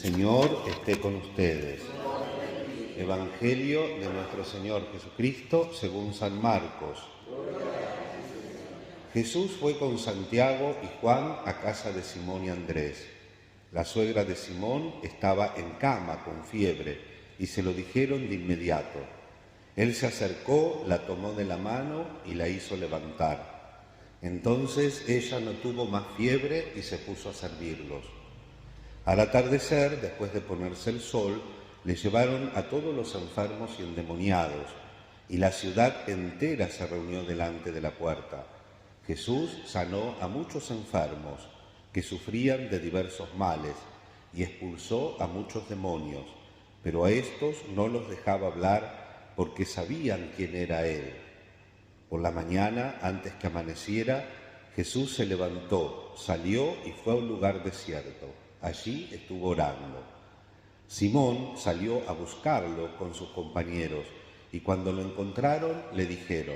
Señor esté con ustedes. Evangelio de nuestro Señor Jesucristo según San Marcos. Jesús fue con Santiago y Juan a casa de Simón y Andrés. La suegra de Simón estaba en cama con fiebre y se lo dijeron de inmediato. Él se acercó, la tomó de la mano y la hizo levantar. Entonces ella no tuvo más fiebre y se puso a servirlos. Al atardecer, después de ponerse el sol, le llevaron a todos los enfermos y endemoniados, y la ciudad entera se reunió delante de la puerta. Jesús sanó a muchos enfermos que sufrían de diversos males y expulsó a muchos demonios, pero a estos no los dejaba hablar porque sabían quién era Él. Por la mañana, antes que amaneciera, Jesús se levantó, salió y fue a un lugar desierto. Allí estuvo orando. Simón salió a buscarlo con sus compañeros y cuando lo encontraron le dijeron: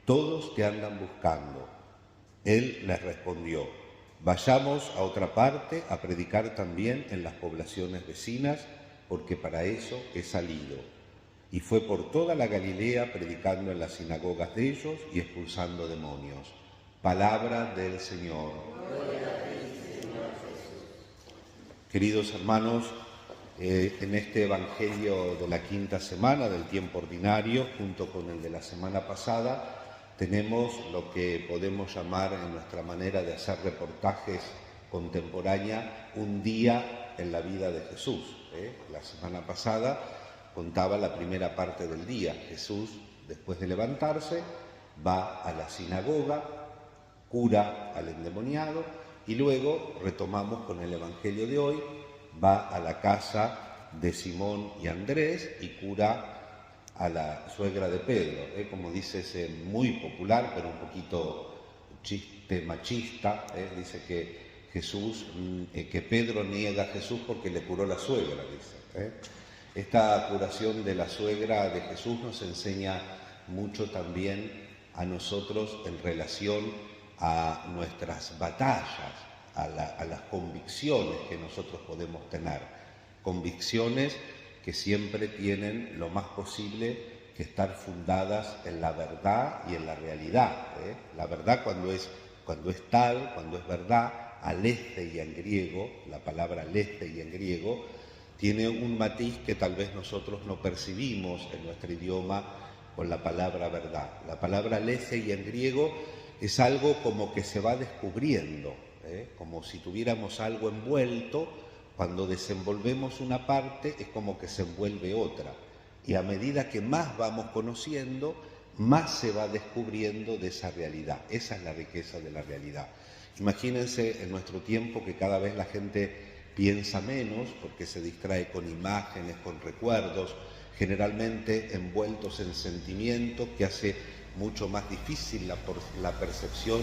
«Todos te andan buscando». Él les respondió: «Vayamos a otra parte a predicar también en las poblaciones vecinas, porque para eso he salido». Y fue por toda la Galilea predicando en las sinagogas de ellos y expulsando demonios. Palabra del Señor. Queridos hermanos, en este Evangelio de la quinta semana del tiempo ordinario, junto con el de la semana pasada, tenemos lo que podemos llamar, en nuestra manera de hacer reportajes contemporánea, un día en la vida de Jesús. La semana pasada contaba la primera parte del día. Jesús, después de levantarse, va a la sinagoga, cura al endemoniado, y luego retomamos con el Evangelio de hoy, va a la casa de Simón y Andrés y cura a la suegra de Pedro. Como dice ese muy popular, pero un poquito chiste machista, dice que que Pedro niega a Jesús porque le curó la suegra, dice. Esta curación de la suegra de Jesús nos enseña mucho también a nosotros en relación a nuestras batallas, a las convicciones que nosotros podemos tener. Convicciones que siempre tienen lo más posible que estar fundadas en la verdad y en la realidad. La verdad cuando es tal, cuando es verdad, aletheia en griego, la palabra aletheia en griego, tiene un matiz que tal vez nosotros no percibimos en nuestro idioma con la palabra verdad. La palabra aletheia en griego es algo como que se va descubriendo, como si tuviéramos algo envuelto. Cuando desenvolvemos una parte es como que se envuelve otra, y a medida que más vamos conociendo, más se va descubriendo de esa realidad. Esa es la riqueza de la realidad. Imagínense en nuestro tiempo que cada vez la gente piensa menos porque se distrae con imágenes, con recuerdos, generalmente envueltos en sentimientos que hace mucho más difícil la percepción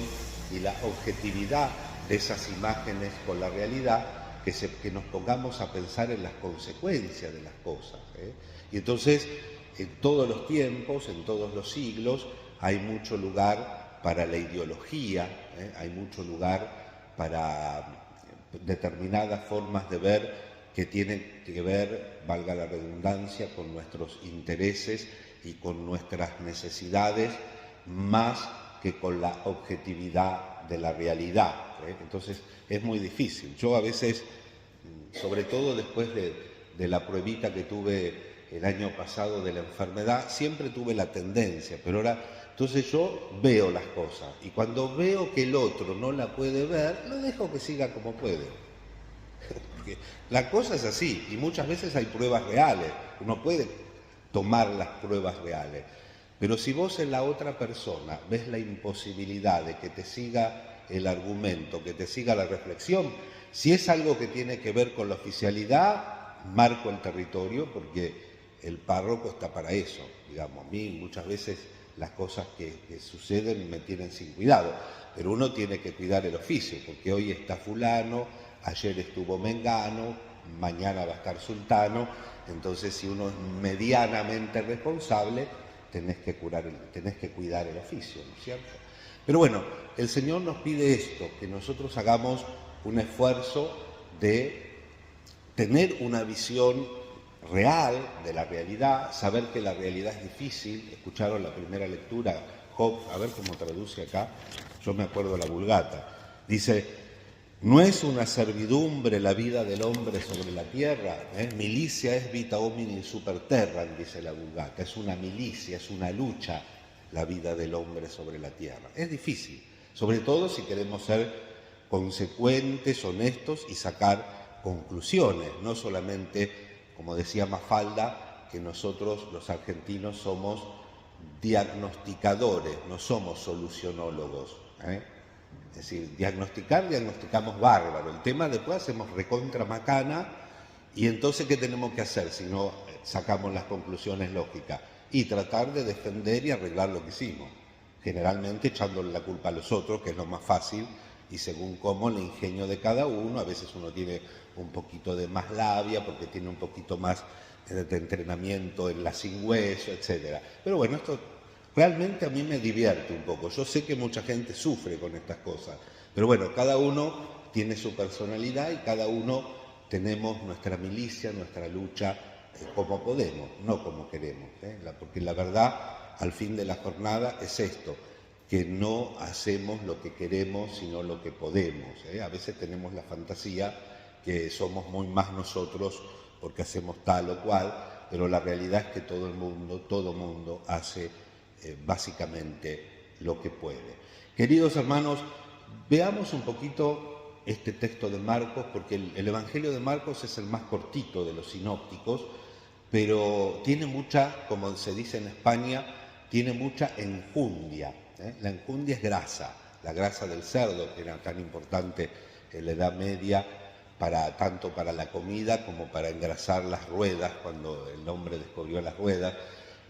y la objetividad de esas imágenes con la realidad, que nos pongamos a pensar en las consecuencias de las cosas. Y entonces, en todos los tiempos, en todos los siglos, hay mucho lugar para la ideología, hay mucho lugar para determinadas formas de ver que tienen que ver, valga la redundancia, con nuestros intereses y con nuestras necesidades, más que con la objetividad de la realidad. Entonces es muy difícil. Yo a veces, sobre todo después de la pruebita que tuve el año pasado de la enfermedad, siempre tuve la tendencia, pero ahora, entonces yo veo las cosas, y cuando veo que el otro no la puede ver, lo dejo que siga como puede. Porque la cosa es así, y muchas veces hay pruebas reales, uno puede tomar las pruebas reales, pero si vos en la otra persona ves la imposibilidad de que te siga el argumento, que te siga la reflexión, si es algo que tiene que ver con la oficialidad, marco el territorio, porque el párroco está para eso. Digamos, a mí muchas veces las cosas que suceden me tienen sin cuidado, pero uno tiene que cuidar el oficio, porque hoy está fulano, ayer estuvo mengano, mañana va a estar sultano. Entonces, si uno es medianamente responsable, tenés que cuidar el oficio, ¿no es cierto? Pero bueno, el Señor nos pide esto, que nosotros hagamos un esfuerzo de tener una visión real de la realidad, saber que la realidad es difícil. Escucharon la primera lectura, Job, a ver cómo traduce acá, yo me acuerdo la Vulgata, dice: no es una servidumbre la vida del hombre sobre la tierra, milicia es vita homini super terram, dice la Vulgata, es una milicia, es una lucha la vida del hombre sobre la tierra. Es difícil, sobre todo si queremos ser consecuentes, honestos y sacar conclusiones, no solamente, como decía Mafalda, que nosotros los argentinos somos diagnosticadores, no somos solucionólogos. Es decir, diagnosticamos bárbaro. El tema después hacemos recontra macana y entonces ¿qué tenemos que hacer si no sacamos las conclusiones lógicas? Y tratar de defender y arreglar lo que hicimos. Generalmente echándole la culpa a los otros, que es lo más fácil, y según cómo el ingenio de cada uno, a veces uno tiene un poquito de más labia porque tiene un poquito más de entrenamiento en la sin hueso, etc. Pero bueno, esto realmente a mí me divierte un poco. Yo sé que mucha gente sufre con estas cosas, pero bueno, cada uno tiene su personalidad y cada uno tenemos nuestra milicia, nuestra lucha, como podemos, no como queremos. Porque la verdad, al fin de la jornada, es esto, que no hacemos lo que queremos, sino lo que podemos. A veces tenemos la fantasía que somos muy más nosotros porque hacemos tal o cual, pero la realidad es que todo mundo hace básicamente lo que puede. Queridos hermanos, veamos un poquito este texto de Marcos, porque el Evangelio de Marcos es el más cortito de los sinópticos, pero tiene mucha, como se dice en España, tiene mucha enjundia. La enjundia es grasa, la grasa del cerdo, que era tan importante en la Edad Media, tanto para la comida como para engrasar las ruedas, cuando el hombre descubrió las ruedas.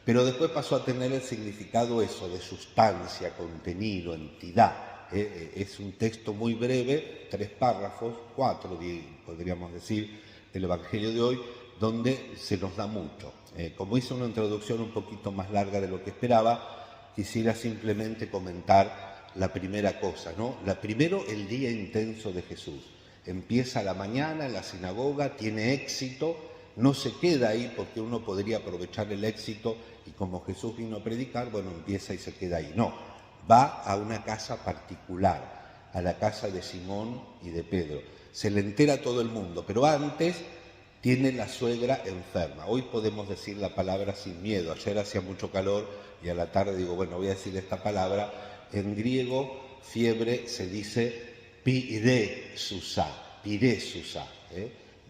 Pero después pasó a tener el significado eso de sustancia, contenido, entidad. Es un texto muy breve, 3 párrafos, 4 podríamos decir, del Evangelio de hoy, donde se nos da mucho. Como hice una introducción un poquito más larga de lo que esperaba, quisiera simplemente comentar la primera cosa, ¿no? Primero, el día intenso de Jesús. Empieza a la mañana en la sinagoga, tiene éxito, no se queda ahí porque uno podría aprovechar el éxito y como Jesús vino a predicar, bueno, empieza y se queda ahí. No, va a una casa particular, a la casa de Simón y de Pedro. Se le entera a todo el mundo, pero antes tiene la suegra enferma. Hoy podemos decir la palabra sin miedo. Ayer hacía mucho calor y a la tarde digo, bueno, voy a decir esta palabra. En griego, fiebre se dice piresusa.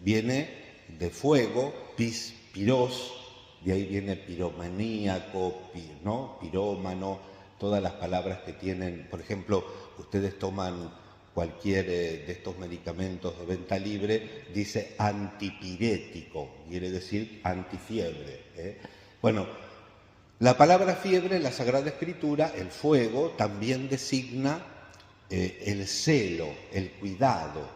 Viene de fuego, piros, de ahí viene piromaníaco, ¿no? Pirómano, todas las palabras que tienen. Por ejemplo, ustedes toman cualquier de estos medicamentos de venta libre, dice antipirético, quiere decir antifiebre. Bueno, la palabra fiebre en la Sagrada Escritura, el fuego, también designa el celo, el cuidado,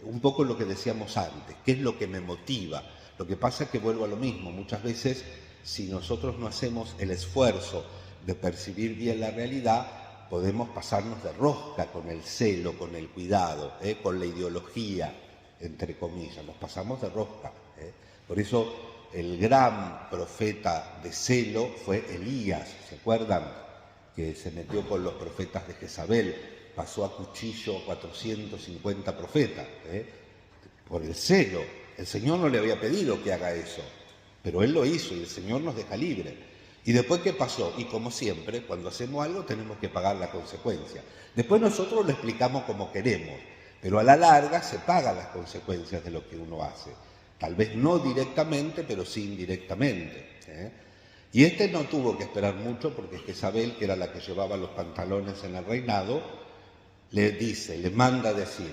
un poco lo que decíamos antes, qué es lo que me motiva. Lo que pasa es que vuelvo a lo mismo, muchas veces si nosotros no hacemos el esfuerzo de percibir bien la realidad, podemos pasarnos de rosca con el celo, con el cuidado, con la ideología, entre comillas, nos pasamos de rosca. Por eso el gran profeta de celo fue Elías, ¿se acuerdan? Que se metió con los profetas de Jezabel, pasó a cuchillo 450 profetas, por el celo. El Señor no le había pedido que haga eso, pero Él lo hizo y el Señor nos deja libre. ¿Y después qué pasó? Y como siempre, cuando hacemos algo tenemos que pagar la consecuencia. Después nosotros lo explicamos como queremos, pero a la larga se pagan las consecuencias de lo que uno hace. Tal vez no directamente, pero sí indirectamente. Y no tuvo que esperar mucho porque Jezabel, que era la que llevaba los pantalones en el reinado, le manda a decir: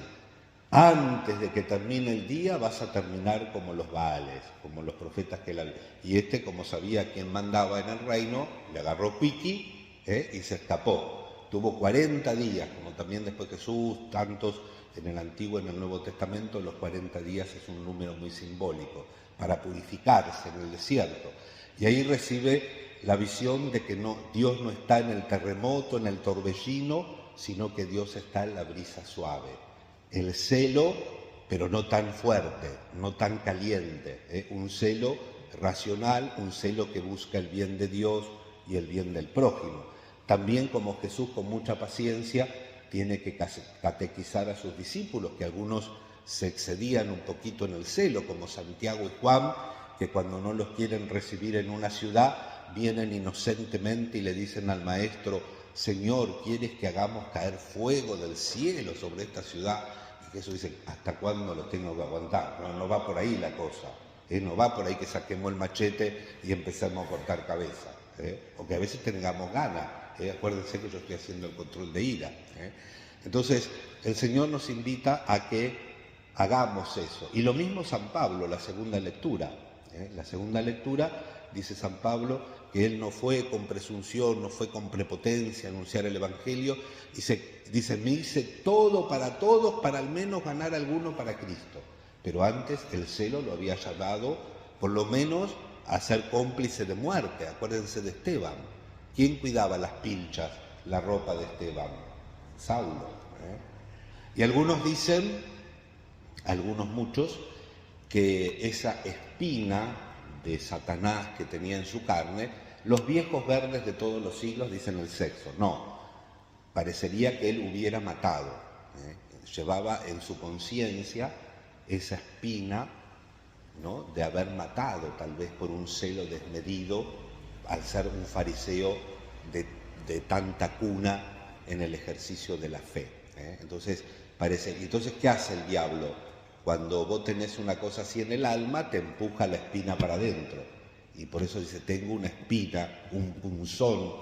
antes de que termine el día vas a terminar como los Baales, como los profetas que la... Y como sabía quién mandaba en el reino, le agarró piqui y se escapó. Tuvo 40 días, como también después Jesús, tantos en el Antiguo y en el Nuevo Testamento, los 40 días es un número muy simbólico, para purificarse en el desierto. Y ahí recibe la visión de que Dios no está en el terremoto, en el torbellino, sino que Dios está en la brisa suave. El celo pero no tan fuerte, no tan caliente, un celo racional, un celo que busca el bien de Dios y el bien del prójimo. También como Jesús con mucha paciencia tiene que catequizar a sus discípulos, que algunos se excedían un poquito en el celo, como Santiago y Juan, que cuando no los quieren recibir en una ciudad, vienen inocentemente y le dicen al maestro: Señor, ¿quieres que hagamos caer fuego del cielo sobre esta ciudad? Y Jesús dice: ¿hasta cuándo lo tengo que aguantar? No va por ahí la cosa, no va por ahí que saquemos el machete y empecemos a cortar cabeza, porque a veces tengamos ganas. Acuérdense que yo estoy haciendo el control de ira. Entonces, el Señor nos invita a que hagamos eso. Y lo mismo San Pablo, la segunda lectura. La segunda lectura, dice San Pablo, que él no fue con presunción, no fue con prepotencia a anunciar el Evangelio. Dice, me hice todo para todos para al menos ganar alguno para Cristo. Pero antes el celo lo había llamado, por lo menos, a ser cómplice de muerte. Acuérdense de Esteban. ¿Quién cuidaba las pilchas, la ropa de Esteban? Saulo. Y algunos dicen, muchos, que esa espina de Satanás que tenía en su carne, los viejos verdes de todos los siglos dicen el sexo. No, parecería que él hubiera matado. Llevaba en su conciencia esa espina, ¿no?, de haber matado, tal vez por un celo desmedido, al ser un fariseo de tanta cuna en el ejercicio de la fe. Entonces, ¿qué hace el diablo? Cuando vos tenés una cosa así en el alma, te empuja la espina para adentro. Y por eso dice, tengo una espina, un punzón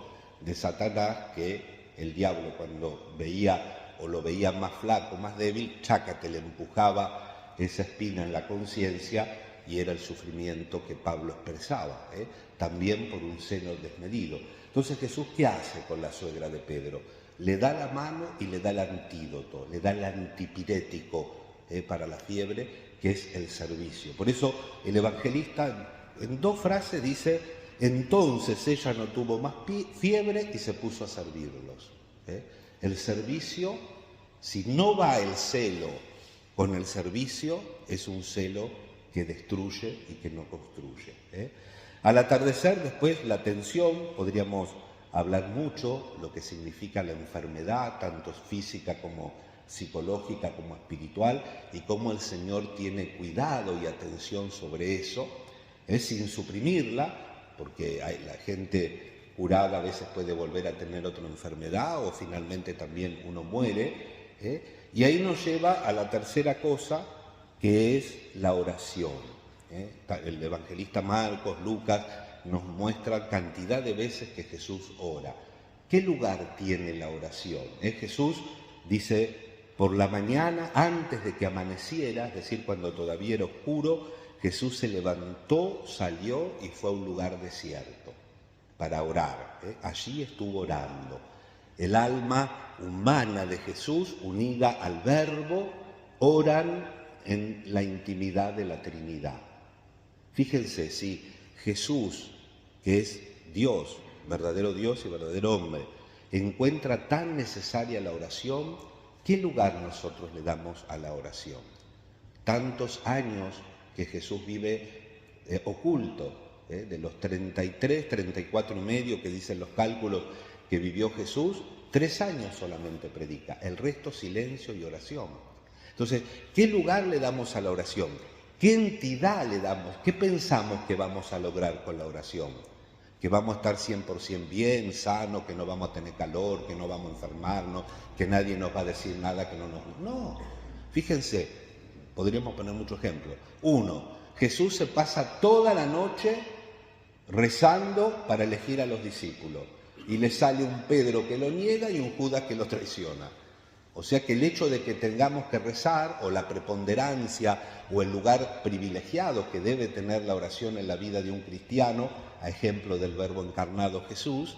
de Satanás, que el diablo cuando veía o lo veía más flaco, más débil, chácate, le empujaba esa espina en la conciencia, y era el sufrimiento que Pablo expresaba, también por un seno desmedido. Entonces Jesús, ¿qué hace con la suegra de Pedro? Le da la mano y le da el antídoto, le da el antipirético para la fiebre, que es el servicio. Por eso el evangelista en 2 frases dice, entonces ella no tuvo más fiebre y se puso a servirlos. El servicio, si no va el celo con el servicio, es un celo que destruye y que no construye. Al atardecer, después, la tensión, podríamos hablar mucho lo que significa la enfermedad, tanto física como psicológica como espiritual, y cómo el Señor tiene cuidado y atención sobre eso, sin suprimirla, porque la gente curada a veces puede volver a tener otra enfermedad o finalmente también uno muere, y ahí nos lleva a la tercera cosa, que es la oración. El evangelista Marcos, Lucas, nos muestra cantidad de veces que Jesús ora. ¿Qué lugar tiene la oración? Jesús dice, por la mañana, antes de que amaneciera, es decir, cuando todavía era oscuro, Jesús se levantó, salió y fue a un lugar desierto para orar. Allí estuvo orando. El alma humana de Jesús, unida al Verbo, oran en la intimidad de la Trinidad. Fíjense, si Jesús, que es Dios y verdadero hombre, encuentra tan necesaria la oración, ¿qué lugar nosotros le damos a la oración? Tantos años que Jesús vive oculto, de los 33, 34 y medio que dicen los cálculos que vivió Jesús, 3 años solamente predica, el resto silencio y oración. Entonces, ¿qué lugar le damos a la oración? ¿Qué entidad le damos? ¿Qué pensamos que vamos a lograr con la oración? ¿Que vamos a estar 100% bien, sano, que no vamos a tener calor, que no vamos a enfermarnos, que nadie nos va a decir nada que no nos... No, fíjense, podríamos poner muchos ejemplos. 1, Jesús se pasa toda la noche rezando para elegir a los discípulos. Y le sale un Pedro que lo niega y un Judas que lo traiciona. O sea que el hecho de que tengamos que rezar, o la preponderancia, o el lugar privilegiado que debe tener la oración en la vida de un cristiano, a ejemplo del Verbo encarnado Jesús,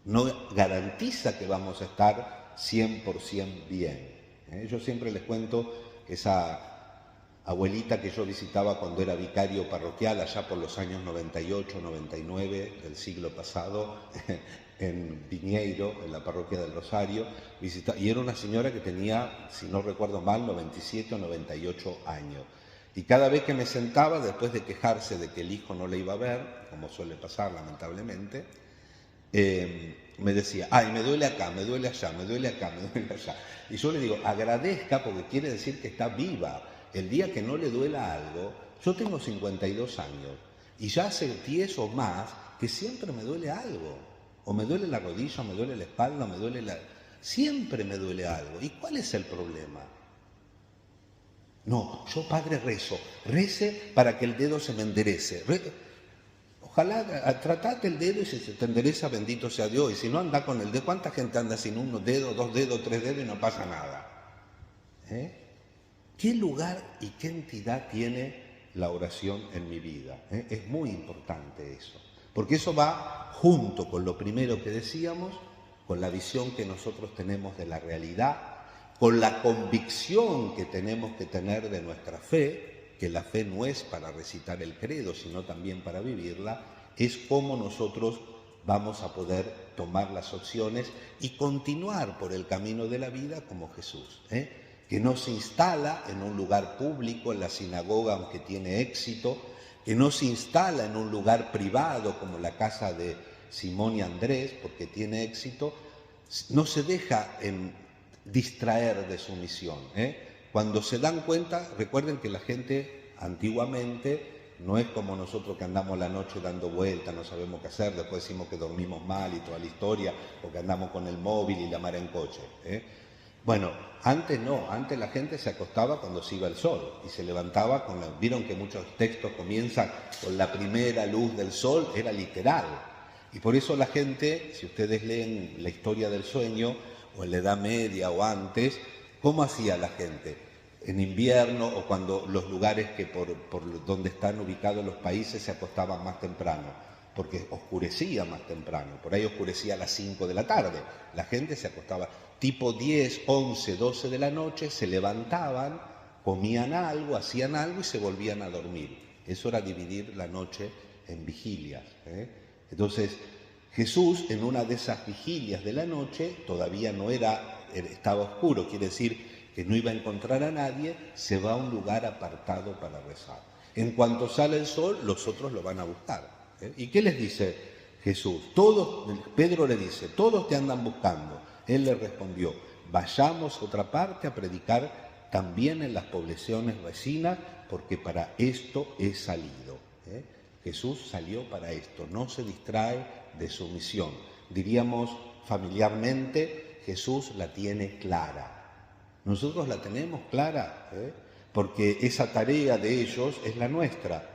no garantiza que vamos a estar 100% bien. Yo siempre les cuento esa abuelita que yo visitaba cuando era vicario parroquial, allá por los años 98, 99 del siglo pasado, en Piñeiro, en la parroquia del Rosario, y era una señora que tenía, si no recuerdo mal, 97 o 98 años. Y cada vez que me sentaba, después de quejarse de que el hijo no le iba a ver, como suele pasar lamentablemente, me decía, ay, me duele acá, me duele allá, me duele acá, me duele allá. Y yo le digo, agradezca porque quiere decir que está viva. El día que no le duela algo, yo tengo 52 años y ya hace 10 o más que siempre me duele algo. O me duele la rodilla, o me duele la espalda, o me duele la... Siempre me duele algo. ¿Y cuál es el problema? No, yo padre rece para que el dedo se me enderece. Ojalá tratate el dedo y si se te endereza, bendito sea Dios. Y si no, anda con el dedo. ¿Cuánta gente anda sin uno dedo, dos dedos, tres dedos y no pasa nada? ¿Qué lugar y qué entidad tiene la oración en mi vida? Es muy importante eso. Porque eso va junto con lo primero que decíamos, con la visión que nosotros tenemos de la realidad, con la convicción que tenemos que tener de nuestra fe, que la fe no es para recitar el credo, sino también para vivirla, es cómo nosotros vamos a poder tomar las opciones y continuar por el camino de la vida como Jesús, que no se instala en un lugar público, en la sinagoga, aunque tiene éxito, que no se instala en un lugar privado como la casa de Simón y Andrés, porque tiene éxito, no se deja distraer de su misión. Cuando se dan cuenta, recuerden que la gente antiguamente no es como nosotros que andamos la noche dando vueltas, no sabemos qué hacer, después decimos que dormimos mal y toda la historia, o que andamos con el móvil y la mar en coche. Bueno, antes no, antes la gente se acostaba cuando se iba el sol y se levantaba con vieron que muchos textos comienzan con la primera luz del sol, era literal. Y por eso la gente, si ustedes leen la historia del sueño, o en la Edad Media o antes, ¿cómo hacía la gente? En invierno o cuando los lugares que por donde están ubicados los países se acostaban más temprano, porque oscurecía más temprano, por ahí oscurecía a las 5 de la tarde, la gente se acostaba tipo 10, 11, 12 de la noche, se levantaban, comían algo, hacían algo y se volvían a dormir. Eso era dividir la noche en vigilias. Entonces, Jesús en una de esas vigilias de la noche, todavía no estaba oscuro, quiere decir que no iba a encontrar a nadie, se va a un lugar apartado para rezar. En cuanto sale el sol, los otros lo van a buscar. ¿Y qué les dice Jesús? Pedro le dice, todos te andan buscando. Él le respondió, vayamos a otra parte a predicar también en las poblaciones vecinas, porque para esto he salido. Jesús salió para esto, no se distrae de su misión. Diríamos familiarmente, Jesús la tiene clara. Nosotros la tenemos clara, porque esa tarea de ellos es la nuestra,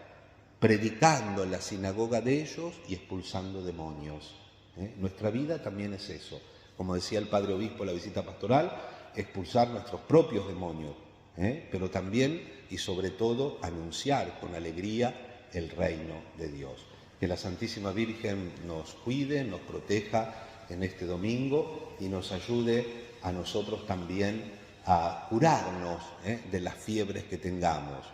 predicando en la sinagoga de ellos y expulsando demonios. Nuestra vida también es eso. Como decía el Padre Obispo en la visita pastoral, expulsar nuestros propios demonios, pero también y sobre todo anunciar con alegría el reino de Dios. Que la Santísima Virgen nos cuide, nos proteja en este domingo y nos ayude a nosotros también a curarnos de las fiebres que tengamos,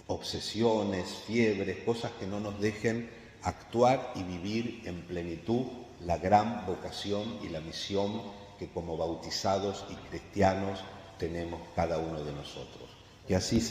obsesiones, fiebres, cosas que no nos dejen actuar y vivir en plenitud la gran vocación y la misión que como bautizados y cristianos tenemos cada uno de nosotros. Que así sea.